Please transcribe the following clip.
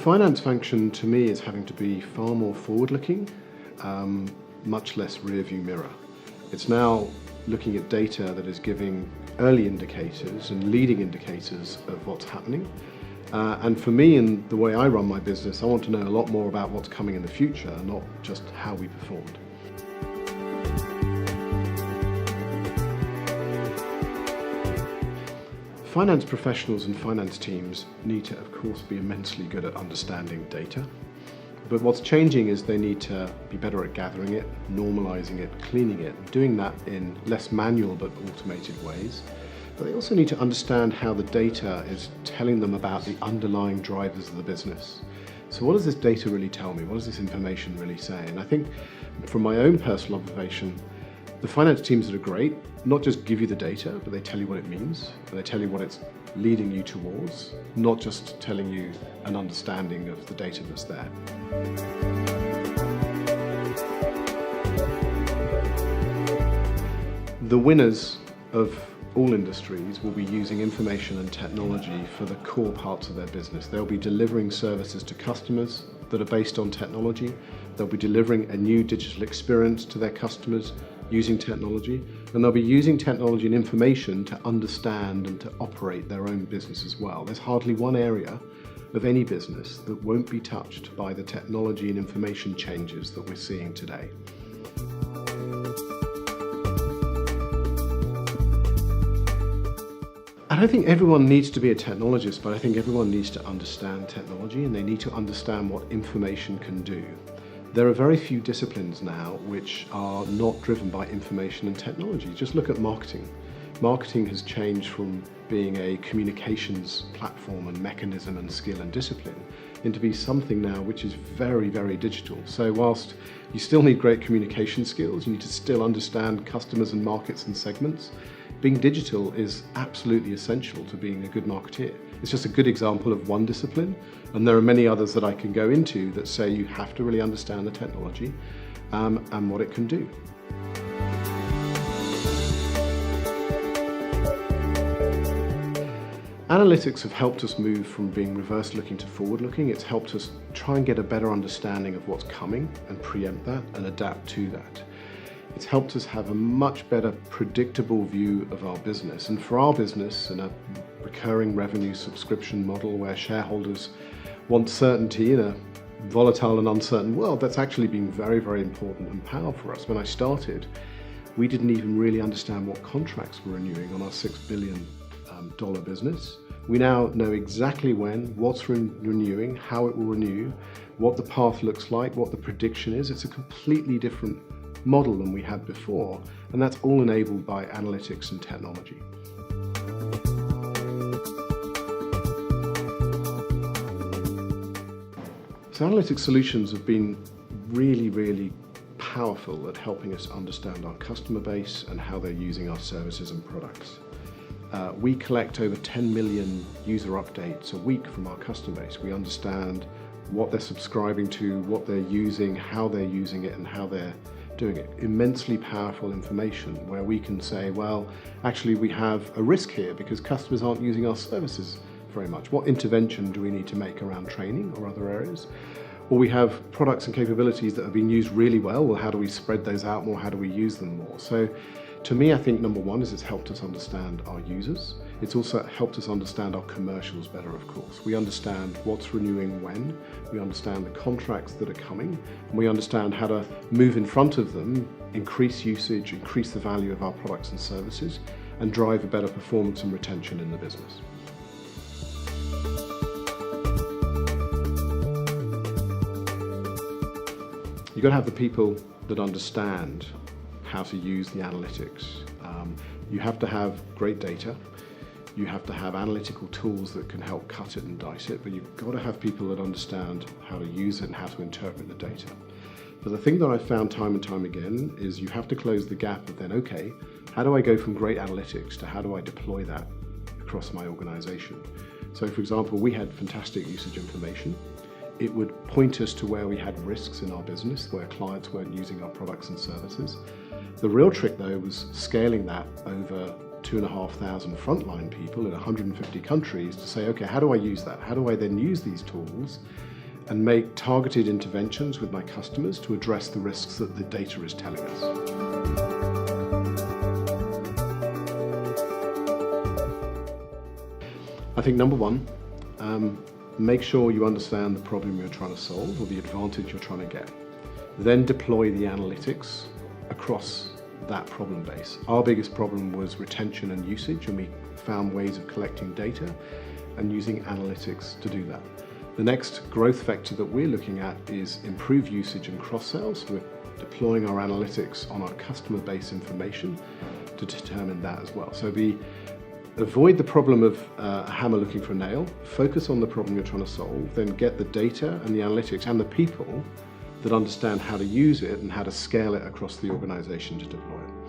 finance function to me is having to be far more forward-looking, much less rear-view mirror. It's now looking at data that is giving early indicators and leading indicators of what's happening. And for me, in the way I run my business, I want to know a lot more about what's coming in the future, not just how we performed. Finance professionals and finance teams need to, of course, be immensely good at understanding data. But what's changing is they need to be better at gathering it, normalizing it, cleaning it, doing that in less manual but automated ways. But they also need to understand how the data is telling them about the underlying drivers of the business. So what does this data really tell me? What does this information really say? And I think from my own personal observation, the finance teams that are great not just give you the data, but they tell you what it means, and they tell you what it's leading you towards, not just telling you an understanding of the data that's there. The winners of all industries will be using information and technology for the core parts of their business. They'll be delivering services to customers that are based on technology. They'll be delivering a new digital experience to their customers using technology, and they'll be using technology and information to understand and to operate their own business as well. There's hardly one area of any business that won't be touched by the technology and information changes that we're seeing today. I don't think everyone needs to be a technologist, but I think everyone needs to understand technology, and they need to understand what information can do. There are very few disciplines now which are not driven by information and technology. Just look at marketing. Marketing has changed from being a communications platform and mechanism and skill and discipline into be something now which is very, very digital. So whilst you still need great communication skills, you need to still understand customers and markets and segments, being digital is absolutely essential to being a good marketeer. It's just a good example of one discipline, and there are many others that I can go into that say you have to really understand the technology and what it can do. Analytics have helped us move from being reverse-looking to forward-looking. It's helped us try and get a better understanding of what's coming and preempt that and adapt to that. It's helped us have a much better predictable view of our business. And for our business, in a recurring revenue subscription model where shareholders want certainty in a volatile and uncertain world, that's actually been very, very important and powerful for us. When I started, we didn't even really understand what contracts were renewing on our $6 billion business. We now know exactly when, what's renewing, how it will renew, what the path looks like, what the prediction is. It's a completely different model than we had before, and that's all enabled by analytics and technology. So analytics solutions have been really, really powerful at helping us understand our customer base and how they're using our services and products. We collect over 10 million user updates a week from our customer base. We understand what they're subscribing to, what they're using, how they're using it, and how they're doing it. Immensely powerful information where we can say, well, actually we have a risk here because customers aren't using our services very much. What intervention do we need to make around training or other areas? Or we have products and capabilities that have been used really well. Well, how do we spread those out more? How do we use them more? So to me, I think number one is it's helped us understand our users. It's also helped us understand our commercials better, of course. We understand what's renewing when, we understand the contracts that are coming, and we understand how to move in front of them, increase usage, increase the value of our products and services, and drive a better performance and retention in the business. You've got to have the people that understand how to use the analytics. You have to have great data. You have to have analytical tools that can help cut it and dice it, but you've got to have people that understand how to use it and how to interpret the data. But the thing that I've found time and time again is you have to close the gap of then, okay, how do I go from great analytics to how do I deploy that across my organization? So for example, we had fantastic usage information. It would point us to where we had risks in our business, where clients weren't using our products and services. The real trick though was scaling that over 2,500 frontline people in 150 countries to say, okay, how do I use that? How do I then use these tools and make targeted interventions with my customers to address the risks that the data is telling us. I think number one, make sure you understand the problem you're trying to solve or the advantage you're trying to get. Then deploy the analytics across that problem base. Our biggest problem was retention and usage, and we found ways of collecting data and using analytics to do that. The next growth vector that we're looking at is improve usage and cross-sales. We're deploying our analytics on our customer base information to determine that as well. So avoid the problem of a hammer looking for a nail, focus on the problem you're trying to solve, then get the data and the analytics and the people that understand how to use it and how to scale it across the organization to deploy it.